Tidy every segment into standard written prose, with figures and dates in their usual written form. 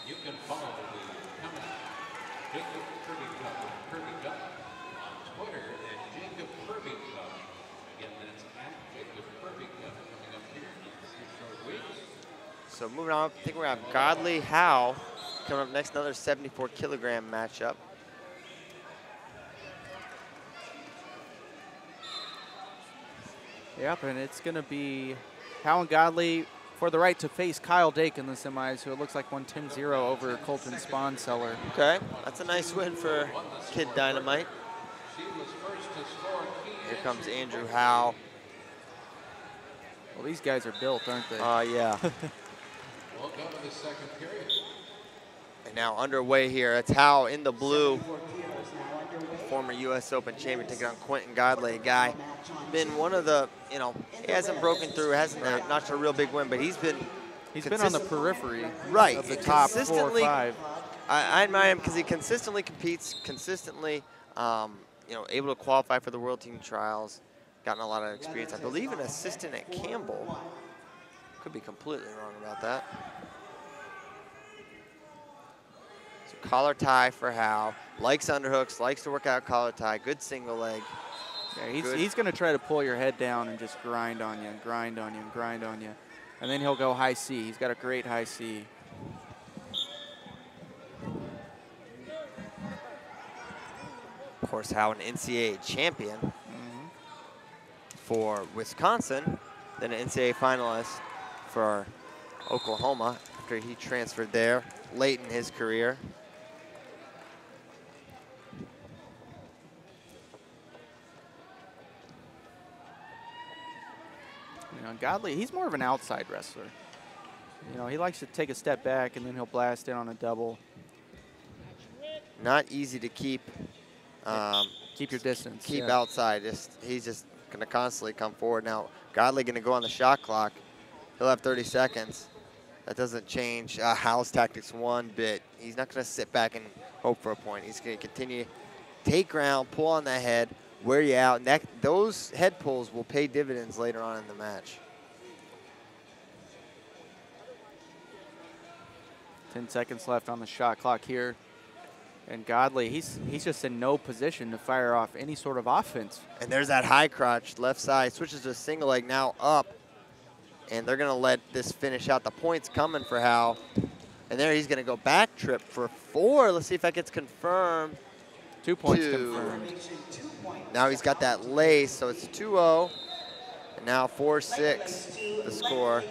You can follow the comment Jacob Kirby Cup on Twitter and Jacob Kirby Cup. Again, that's at Jacob Kirby Cup coming up here in 6 short weeks. So moving on, I think we're gonna have Godley Howe coming up next, another 74-kilogram matchup. Yep, and it's going to be Howe and Godley for the right to face Kyle Dake in the semis, who it looks like won 10-0 over Colton Spawnseller. Okay, that's a nice win for Kid Dynamite. Here comes Andrew Howe. Well, these guys are built, aren't they? Yeah. We'll go to the second period. And now underway here, it's Howe in the blue. Former U.S. Open champion taking on Quinton Godley, a guy been one of the, he hasn't broken through, hasn't notched a real big win, but he's been on the periphery of the top 4 or 5. I admire him because he consistently competes, consistently, able to qualify for the World Team Trials, gotten a lot of experience. I believe an assistant at Campbell. Could be completely wrong about that. So collar tie for Howe. Likes underhooks, likes to work out collar tie. Good single leg. Yeah, he's going to try to pull your head down and just grind on you, and grind on you, and grind on you. And then he'll go high C. He's got a great high C. Of course, Howe, an NCAA champion for Wisconsin, then an NCAA finalist for Oklahoma after he transferred there late in his career. Godley, he's more of an outside wrestler. He likes to take a step back and then he'll blast in on a double. Not easy to keep your distance. Keep outside. He's just going to constantly come forward. Now, Godley going to go on the shot clock. He'll have 30 seconds. That doesn't change Howe's tactics one bit. He's not going to sit back and hope for a point. He's going to continue, take ground, pull on that head, wear you out. And those head pulls will pay dividends later on in the match. 10 seconds left on the shot clock here. And Godley, he's just in no position to fire off any sort of offense. And there's that high crotch, left side, switches to a single leg, now up. And they're going to let this finish out. The point's coming for Howe. And there he's going to go back trip for 4. Let's see if that gets confirmed. 2 points confirmed. Now he's got that lace, so it's 2-0. And now 4-6 the score.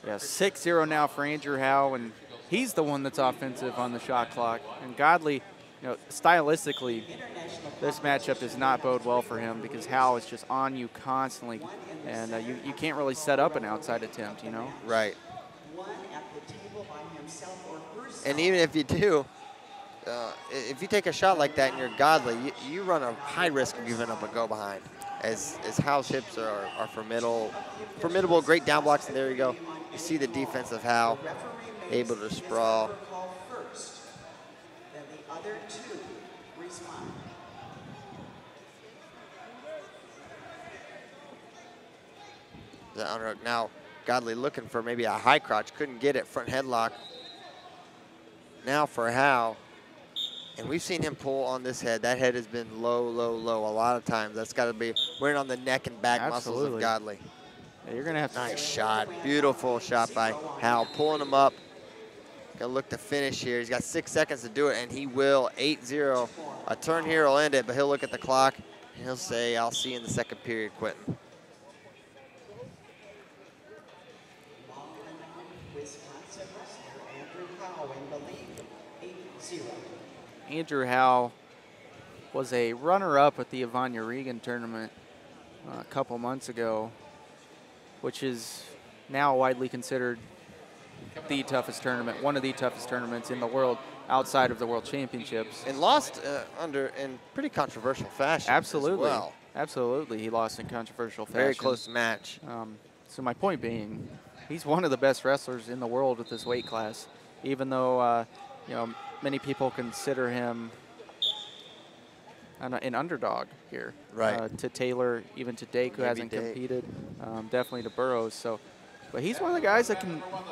Yeah, 6-0 now for Andrew Howe, and he's the one that's offensive on the shot clock. And Godley, stylistically, this matchup does not bode well for him because Howe is just on you constantly, and you can't really set up an outside attempt, Right. And even if you do, if you take a shot like that and you're Godley, you run a high risk of giving up a go behind, as Howe's hips are formidable, great down blocks, and there you go. You see the defense of Howe, able to sprawl. The underhook now, Godley looking for maybe a high crotch, couldn't get it, front headlock. Now for Howe, and we've seen him pull on this head. That head has been low, low, low a lot of times. That's got to be wearing on the neck and back muscles of Godley. Yeah, you're gonna have to. Nice shot, beautiful shot by Howe, pulling him up. Gonna look to finish here. He's got 6 seconds to do it, and he will. 8-0. A turn here will end it, but he'll look at the clock and he'll say, "I'll see you in the second period, Quinton." Andrew Howe was a runner-up at the Ivania Regan tournament a couple months ago, which is now widely considered the toughest tournament, one of the toughest tournaments in the world outside of the World Championships. And lost in pretty controversial fashion. Absolutely. As well. Absolutely, he lost in controversial fashion. Very close match. So my point being, he's one of the best wrestlers in the world with this weight class, even though many people consider him an underdog here. Right. To Taylor, even to Dake, who hasn't competed, definitely to Burroughs. So, But he's one of the guys that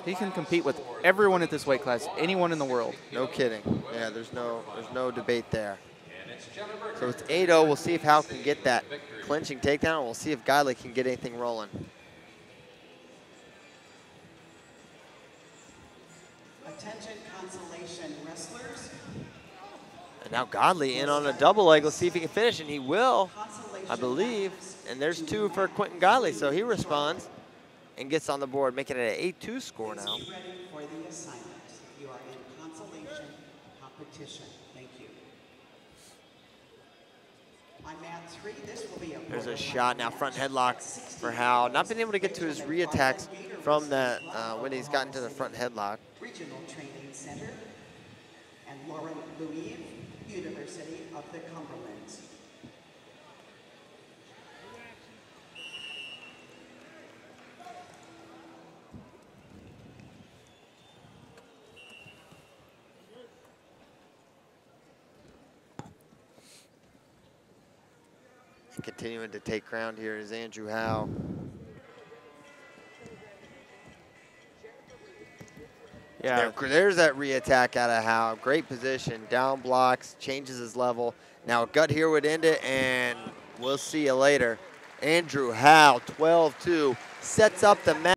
he can compete with everyone at this weight class, anyone in the world. No kidding. Yeah, there's no debate there. So it's 8-0. We'll see if Howe can get that clinching takedown. We'll see if Godley can get anything rolling. Attention consolation wrestlers. And now Godley in on a double leg. Let's see if he can finish, and he will, I believe. And there's 2 for Quinton Godley, so he responds and gets on the board, making it an 8-2 score now. Ready for the assignment. You are in consolation competition. Thank you. On mat 3, this will be a There's a shot now, front headlock for Howe. Not been able to get to his re-attacks from that when he's gotten to the front headlock. Regional Training Center and Lauren Louise, University of the Cumberlands. Continuing to take ground here is Andrew Howe. Yeah. There's that re-attack out of Howe. Great position, down blocks, changes his level. Now a gut here would end it, and we'll see you later. Andrew Howe, 12-2, sets up the match.